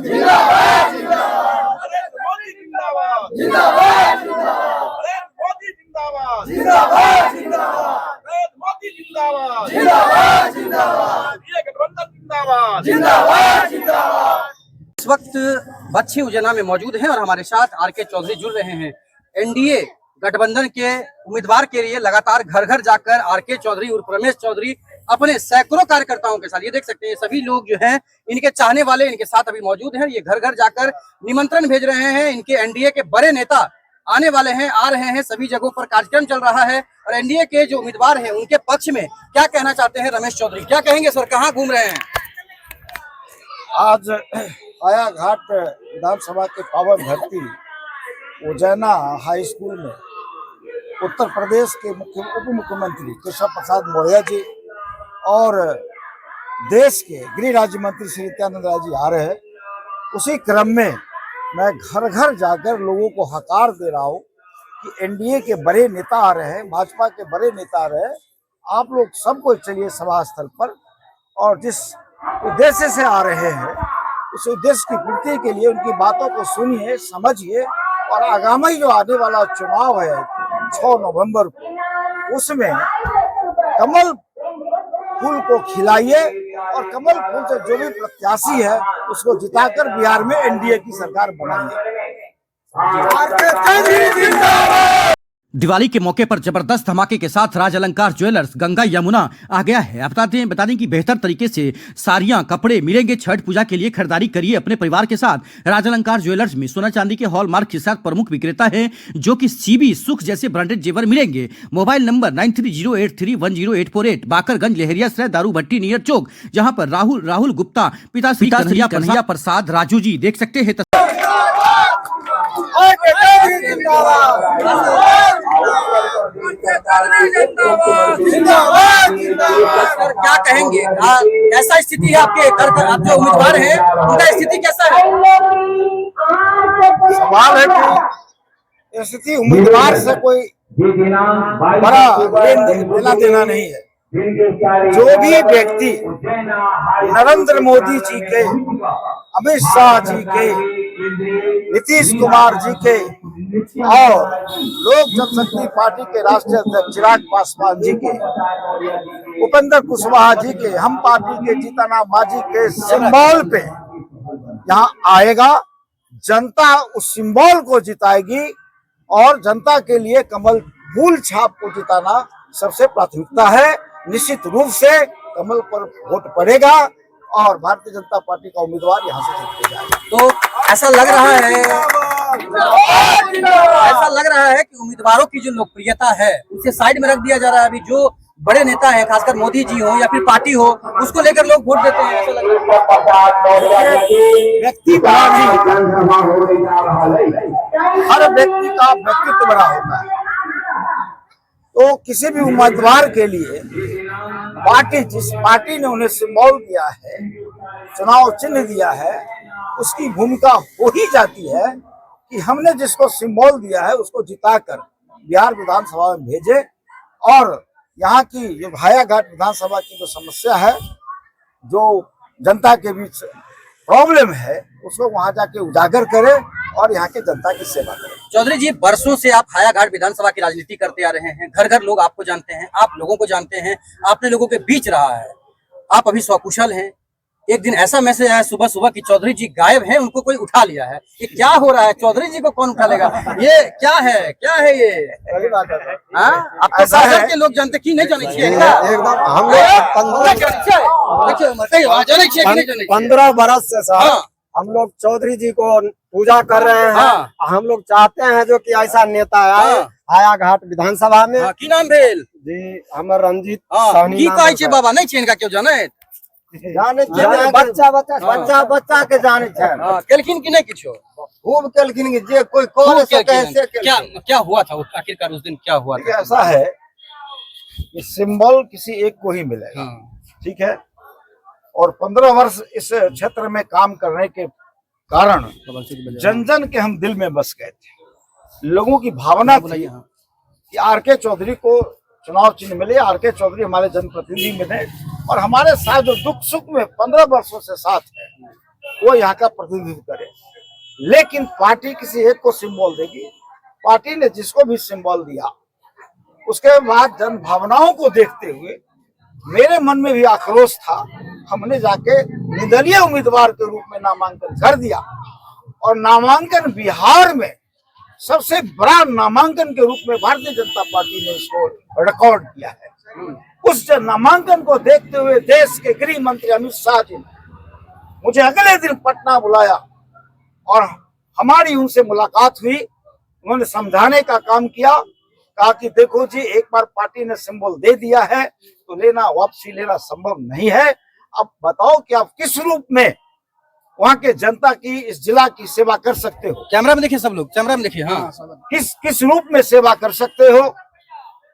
जिंदाबाद जिंदाबाद, नरेंद्र मोदी जिंदाबाद जिंदाबाद जिंदाबाद, नरेंद्र मोदी जिंदाबाद जिंदाबाद जिंदाबाद, नरेंद्र मोदी जिंदाबाद जिंदाबाद जिंदाबाद, ये गठबंधन जिंदाबाद जिंदाबाद जिंदाबाद। इस वक्त बच्ची उजना में मौजूद हैं और हमारे साथ आरके चौधरी जुड़ रहे हैं। एनडीए गठबंधन के उम्मीदवार के लिए लगातार घर घर जाकर आरके चौधरी और रमेश चौधरी अपने सैकड़ों कार्यकर्ताओं के साथ, ये देख सकते हैं सभी लोग जो हैं इनके चाहने वाले इनके साथ अभी मौजूद हैं। ये घर घर जाकर निमंत्रण भेज रहे हैं। इनके एनडीए के बड़े नेता आने वाले हैं, आ रहे हैं, सभी जगहों पर कार्यक्रम चल रहा है और एनडीए के जो उम्मीदवार हैं उनके पक्ष में क्या कहना चाहते हैं रमेश चौधरी, क्या कहेंगे सर, कहाँ घूम रहे हैं? आज हाया घाट विधानसभा के पावन धरती उजैना हाई स्कूल में उत्तर प्रदेश के उप मुख्यमंत्री केशव प्रसाद मौर्य जी और देश के गृह राज्य मंत्री श्री नित्यानंद राय जी आ रहे हैं। उसी क्रम में मैं घर घर जाकर लोगों को हकार दे रहा हूँ कि एनडीए के बड़े नेता आ रहे हैं, भाजपा के बड़े नेता आ रहे हैं, आप लोग सबको चलिए सभा स्थल पर और जिस उद्देश्य से आ रहे हैं उस उद्देश्य की पूर्ति के लिए उनकी बातों को सुनिए, समझिए और आगामी जो आने वाला चुनाव है 6 नवंबर को, उसमें कमल फूल को खिलाइए और कमल फूल से जो भी प्रत्याशी है उसको जिताकर बिहार में एनडीए की सरकार बनाइए। दिवाली के मौके पर जबरदस्त धमाके के साथ राज अलंकार ज्वेलर्स गंगा यमुना आ गया है। आप बता दें कि बेहतर तरीके से साड़ियां कपड़े मिलेंगे। छठ पूजा के लिए खरीदारी करिए अपने परिवार के साथ। राज अलंकार ज्वेलर्स में सोना चांदी के हॉलमार्क के साथ प्रमुख विक्रेता है जो कि सीबी सुख जैसे ब्रांडेड जेवर मिलेंगे। मोबाइल नंबर 9308310848, बाकरगंज लहरियासराय दारू भट्टी नियर चौक, जहां पर राहुल गुप्ता पिता श्री कन्हैया प्रसाद राजू जी देख सकते हैं। क्या कहेंगे, कैसा स्थिति है आपके घर पर? आप जो उम्मीदवार हैं उनका स्थिति कैसा है? सवाल है कि स्थिति उम्मीदवार से कोई बड़ा लेना देना नहीं है। जो भी व्यक्ति नरेंद्र मोदी जी के, अमित शाह जी के, नीतीश कुमार जी के और लोक जनशक्ति पार्टी के राष्ट्रीय अध्यक्ष चिराग पासवान जी के, उपेंद्र कुशवाहा जी के, हम पार्टी के जीतन मांझी के सिंबल पे यहाँ आएगा, जनता उस सिंबल को जिताएगी और जनता के लिए कमल फूल छाप को जिताना सबसे प्राथमिकता है। निश्चित रूप से कमल पर वोट पड़ेगा और भारतीय जनता पार्टी का उम्मीदवार यहाँ से जीत जाएगा। तो ऐसा लग रहा है कि उम्मीदवारों की जो लोकप्रियता है उसे साइड में रख दिया जा रहा है। अभी जो बड़े नेता हैं, खासकर मोदी जी हो या फिर पार्टी हो, उसको लेकर लोग वोट देते हैं, ऐसा लग रहा है। व्यक्ति बड़ा नहीं, हर व्यक्ति का व्यक्तित्व बड़ा होता है। तो किसी भी उम्मीदवार के लिए पार्टी, जिस पार्टी ने उन्हें सिंबल दिया है, चुनाव चिन्ह दिया है, उसकी भूमिका हो ही जाती है कि हमने जिसको सिंबल दिया है उसको जिताकर बिहार विधानसभा में भेजे और यहाँ की जो हाया घाट विधानसभा की जो समस्या है, जो जनता के बीच प्रॉब्लम है, उसको वहां जाके उजागर करे और यहाँ के जनता की सेवा करें। चौधरी जी, बरसों से आप हाया घाट विधानसभा की राजनीति करते आ रहे हैं, घर घर लोग आपको जानते हैं, आप लोगों को जानते हैं, आपने लोगों के बीच रहा है, आप अभी सकुशल हैं। एक दिन ऐसा मैसेज आया सुबह सुबह कि चौधरी जी गायब हैं, उनको कोई उठा लिया है। ये क्या हो रहा है? चौधरी जी को कौन उठा लेगा? ये क्या है, क्या है ये? आपको सागर के लोग जानते कि नहीं जाने चाहिए? एकदम हम लोग 15 बरस से सर हम लोग चौधरी जी को पूजा कर रहे हैं। हम लोग चाहते हैं जो कि ऐसा नेता आए हाया घाट विधानसभा में। की नाम भेल जी हमर रंजीत साहनी कहै छै बाबा, नहीं छै इनका क्यों जाने? बच्चा के जाने केलखिन कि नहीं किछो? खूब केलखिन कि जे कोई कह सके से क्या हुआ था आखिरकार उस दिन, क्या हुआ था? ऐसा है कि सिंबल किसी एक को ही मिलेगा, ठीक है, और 15 वर्ष इस क्षेत्र में काम करने के कारण जन जन के हम दिल में बस गए थे। लोगों की भावना थी कि आरके चौधरी को चुनाव चिन्ह मिले, आरके चौधरी हमारे जनप्रतिनिधि मिले और हमारे साथ जो दुख सुख में 15 वर्षों से साथ है वो यहाँ का प्रतिनिधित्व करे। लेकिन पार्टी किसी एक को सिंबल देगी, पार्टी ने जिसको भी सिंबल दिया, उसके बाद जन भावनाओं को देखते हुए मेरे मन में भी आक्रोश था। हमने जाके निर्दलीय उम्मीदवार के रूप में नामांकन कर दिया और नामांकन बिहार में सबसे बड़ा नामांकन के रूप में भारतीय जनता पार्टी ने इसको रिकॉर्ड किया है। उस नामांकन को देखते हुए देश के गृह मंत्री अमित शाह जी ने मुझे अगले दिन पटना बुलाया और हमारी उनसे मुलाकात हुई। उन्होंने समझाने का काम किया, कहा कि देखो जी, एक बार पार्टी ने सिंबल दे दिया है तो लेना, वापसी लेना संभव नहीं है। अब बताओ कि आप किस रूप में वहाँ के जनता की, इस जिला की सेवा कर सकते हो। कैमरा में देखिए, सब लोग कैमरा में देखिए। हाँ, किस रूप में सेवा कर सकते हो।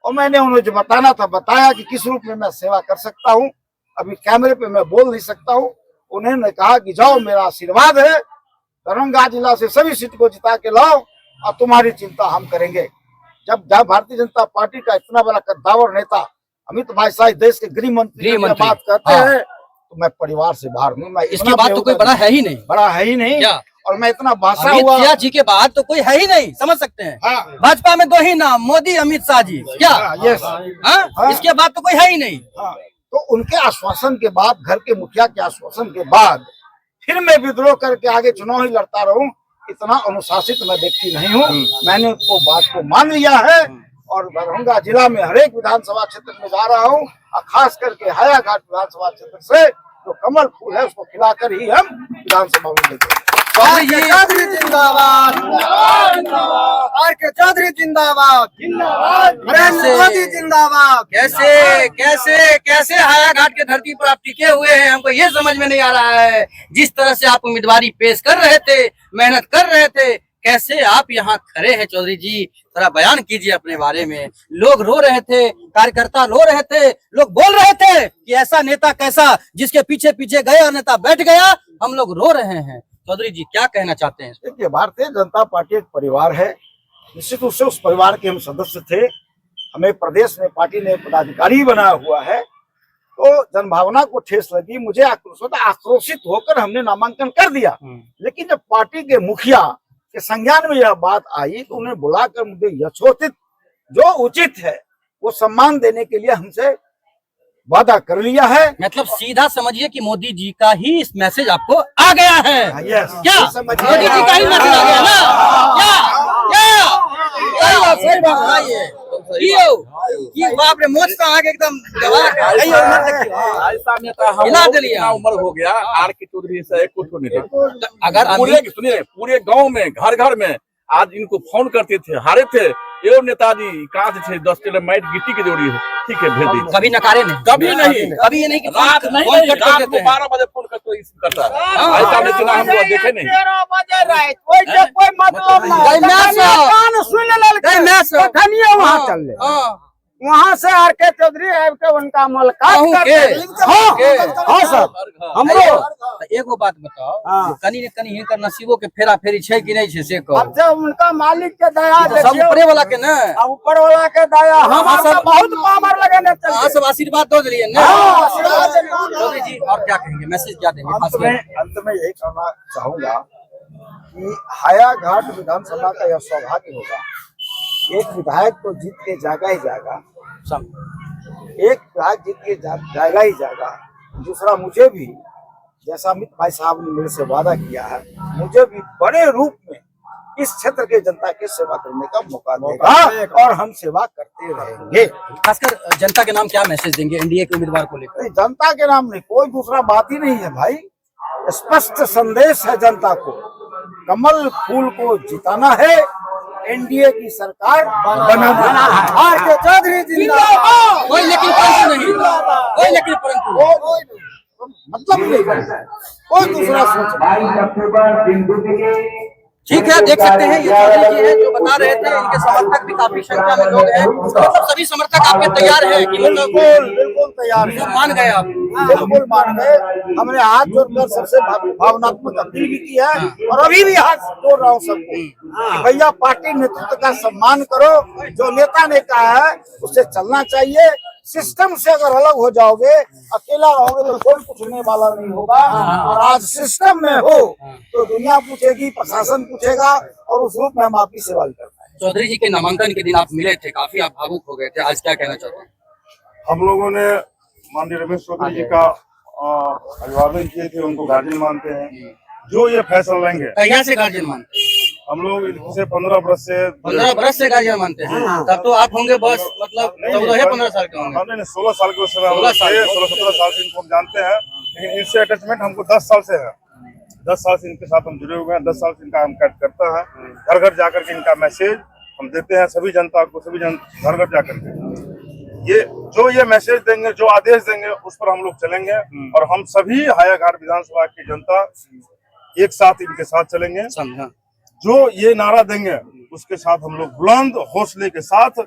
और मैंने उन्हें जो बताना था बताया कि किस रूप में मैं सेवा कर सकता हूँ। अभी कैमरे पे मैं बोल नहीं सकता हूँ। उन्होंने कहा कि जाओ, मेरा आशीर्वाद है, दरभंगा जिला से सभी सीट को जिता के लाओ और तुम्हारी चिंता हम करेंगे। जब भारतीय जनता पार्टी का इतना बड़ा कद्दावर नेता अमित भाई शाह देश के गृह मंत्री बात करते हैं तो मैं परिवार से बाहर हूँ। मैं इसके बाद तो कोई बड़ा है ही नहीं, बड़ा है ही नहीं। क्या? और मैं इतना भाषा अमित हुआ शाह जी के बाद तो कोई है ही नहीं, समझ सकते हैं। हाँ। भाजपा में 2 ही नाम, मोदी, अमित शाह जी। क्या? यस। हाँ? इसके बाद तो कोई है ही नहीं। हाँ। तो उनके आश्वासन के बाद, घर के मुखिया के आश्वासन के बाद फिर मैं विद्रोह करके आगे चुनाव ही लड़ता रहूं, इतना अनुशासित मैं व्यक्ति नहीं हूं। मैंने उसको बात को मान लिया है और दरभंगा जिला में हर एक विधानसभा क्षेत्र में जा रहा हूं और खास करके हायाघाट विधानसभा क्षेत्र से जो कमल फूल है उसको खिलाकर ही हम विधानसभा में देंगे। चौधरी जिंदाबाद, आरके चौधरी जिंदाबाद, नरेंद्र मोदी जिंदाबाद। कैसे कैसे कैसे हायाघाट के धरती पर आप टिके हुए हैं, हमको ये समझ में नहीं आ रहा है। जिस तरह से आप उम्मीदवारी पेश कर रहे थे, मेहनत कर रहे थे, कैसे आप यहाँ खड़े हैं चौधरी जी? थोड़ा बयान कीजिए अपने बारे में। लोग रो रहे थे, कार्यकर्ता रो रहे थे, लोग बोल रहे थे कि ऐसा नेता कैसा, जिसके पीछे पीछे गए और नेता बैठ गया। हम लोग रो रहे हैं। चौधरी जी क्या कहना चाहते हैं? देखिए, भारतीय जनता पार्टी एक परिवार है। निश्चित रूप से उस परिवार के हम सदस्य थे। हमें प्रदेश में पार्टी ने पदाधिकारी बनाया हुआ है, तो जनभावना को ठेस लगी। मुझे आक्रोशित होकर हमने नामांकन कर दिया। लेकिन जब पार्टी के मुखिया के संज्ञान में यह बात आई तो उन्हें बुलाकर मुझे यथोचित जो उचित है वो सम्मान देने के लिए हमसे वादा कर लिया है। मतलब सीधा समझिए कि मोदी जी का ही इस मैसेज आपको आ गया है। क्या मोदी जी का ही मैसेज आ गया ना? सही बात बताइए। बाप रे, मोच तो आगे एकदम हिला दिया। उम्र हो गया, आरके चौधरी से कुछ नहीं। अगर सुनिए, पूरे गांव में, घर घर में आज इनको फोन करते थे, हारे थे, ये नेताजी कहाँ से थे, 10 किलो माइट गिट्टी की जोड़ी है, ठीक है भेज दीजिए। कभी नकारे नहीं, कभी नहीं, कभी ये नहीं कि रात नहीं, रात को 12 बजे फोन करता है। ऐसा नहीं सुना, हम लोग देखे नहीं। 13 बजे रात, कोई मतलब वहाँ चल रहे, वहाँ से आरके चौधरी के उनका मुलाकात हम लोग। एगो बात बताओ, कनी ने कनी हिनकर नसीबो के फेरा फेरी छै कि नहीं छै से कहो। अब जब उनका मालिक के दया, सब ऊपरे वाला के ना, ऊपर वाला के दया, हम सब बहुत पावर लगने चल, सब आशीर्वाद दो दिए ना। चौधरी जी और क्या कहेंगे, मैसेज क्या देंगे? अंत में यही कहना चाहूंगा कि हायाघाट विधानसभा का यह सौभाग्य होगा, एक विधायक तो जीत के जाएगा ही जाएगा, एक विधायक जीत के जाएगा ही जाएगा। दूसरा, मुझे भी, जैसा अमित भाई साहब ने मेरे से वादा किया है, मुझे भी बड़े रूप में इस क्षेत्र के जनता की सेवा करने का मौका देगा और हम सेवा करते रहेंगे। खासकर जनता के नाम क्या मैसेज देंगे एनडीए के उम्मीदवार को लेकर? जनता के नाम नहीं, कोई दूसरा बात ही नहीं है भाई। स्पष्ट संदेश है जनता को, कमल फूल को जिताना है, एनडीए की सरकार बनाना है। आरके चौधरी जिंदाबाद। कोई लेकिन परंतु नहीं, कोई लेकिन परंतु मतलब नहीं करना है, कोई दूसरा सोच। ठीक है, देख सकते हैं ये चौधरी जी है जो बता रहे थे, इनके समर्थक भी काफी संख्या में लोग हैं। मतलब सभी समर्थक आपके तैयार हैं कि बिल्कुल तैयार है। मान गए आप? बिल्कुल मान गए। हमने हाथ जोड़कर सबसे भावनात्मक अपील भी की है और अभी भी हाथ जोड़ रहा हूँ सबको कि भैया पार्टी नेतृत्व का सम्मान करो। जो नेता ने कहा है उससे चलना चाहिए। सिस्टम से अगर अलग हो जाओगे, अकेला रहोगे तो कोई पूछने वाला नहीं होगा। और आज सिस्टम में हो तो दुनिया पूछेगी, प्रशासन पूछेगा, और उस रूप में हम आपकी सेवा करते हैं। चौधरी जी के नामांकन के दिन आप मिले थे, काफी आप भावुक हो गए थे, आज क्या कहना चाहते हैं? हम लोगों ने माननीय रमेश चौधरी जी का अभिवादन किए थे, उनको गार्जियन मानते हैं। जो ये फैसला लेंगे, कहिया से गार्जियन मानते हैं? हम लोग इनसे 15 बरस से गार्जियन मानते हैं। तब तो आप होंगे बस मतलब 14-15 साल के होंगे। हमने 16 साल के उस समय 16-17 साल से इनको हम जानते हैं, लेकिन इनसे अटैचमेंट हमको 10 साल से है। 10 साल से इनके साथ हम जुड़े हुए हैं। 10 साल से इनका हम कैद करता है। घर घर जाकर के इनका मैसेज हम देते हैं सभी जनता को, सभी घर घर जाकर के ये मैसेज देंगे, जो आदेश देंगे, उस पर हम लोग चलेंगे। और हम सभी हायाघाट विधानसभा की जनता एक साथ इनके साथ चलेंगे। जो ये नारा देंगे उसके साथ हम लोग बुलंद हौसले के साथ,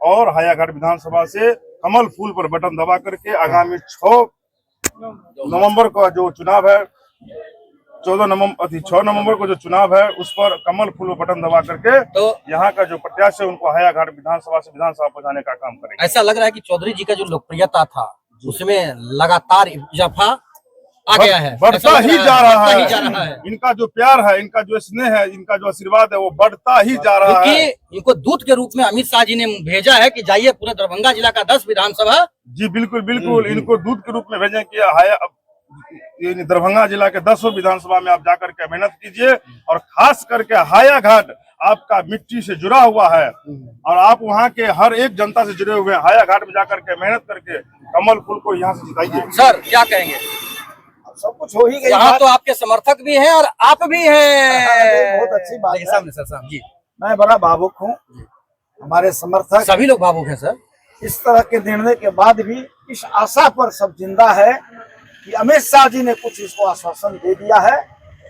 और हायाघाट विधानसभा से कमल फूल पर बटन दबा करके आगामी 6 नवंबर का जो चुनाव है, 6 नवंबर को जो चुनाव है, उस पर कमल फूल पर बटन दबा करके तो यहाँ का जो प्रत्याशी है उनको हायाघाट विधानसभा से विधानसभा पहुँचाने का काम करेंगे। ऐसा लग रहा है कि चौधरी जी का जो लोकप्रियता था उसमें लगातार इजाफा आ गया है, बढ़ता ही जा रहा है। इनका जो प्यार है, इनका जो स्नेह है, इनका जो आशीर्वाद है, वो बढ़ता ही जा रहा है। इनको दूत के रूप में अमित शाह जी ने भेजा है कि जाइए पूरे दरभंगा जिला का 10 विधानसभा। जी बिल्कुल इनको दूत के रूप में भेजे कि दरभंगा जिला के 10 विधानसभा में आप जाकर के मेहनत कीजिए, और खास करके हायाघाट आपका मिट्टी से जुड़ा हुआ है, और आप वहाँ के हर एक जनता से जुड़े हुए हैं। हायाघाट में जाकर के मेहनत करके कमल फूल को यहाँ से जिताइए। सर क्या कहेंगे? सब कुछ हो ही गया। यहाँ तो आपके समर्थक भी हैं और आप भी हैं। बहुत अच्छी बात है। सर साहब जी, मैं बड़ा भावुक हूँ। हमारे समर्थक सभी लोग भावुक हैं सर। इस तरह के निर्णय के बाद भी इस आशा पर सब जिंदा है कि अमित शाह जी ने कुछ इसको आश्वासन दे दिया है,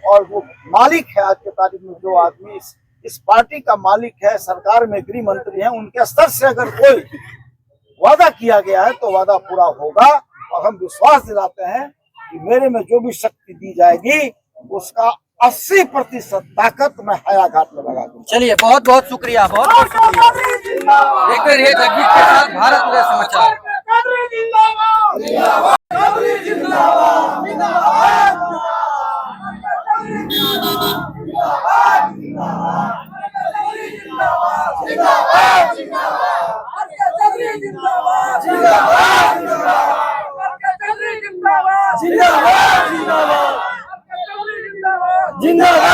और वो मालिक है आज के तारीख में, जो आदमी इस पार्टी का मालिक है, सरकार में गृह मंत्री है, उनके स्तर से अगर कोई वादा किया गया है तो वादा पूरा होगा। और हम विश्वास दिलाते हैं कि मेरे में जो भी शक्ति दी जाएगी उसका 80% ताकत मैं हायाघाट में लगा दूंगा। चलिए बहुत बहुत शुक्रिया, बहुत बहुत शुक्रिया। देखते रहिए जगदीश के साथ भारत उदय समाचार। जिंदाबाद।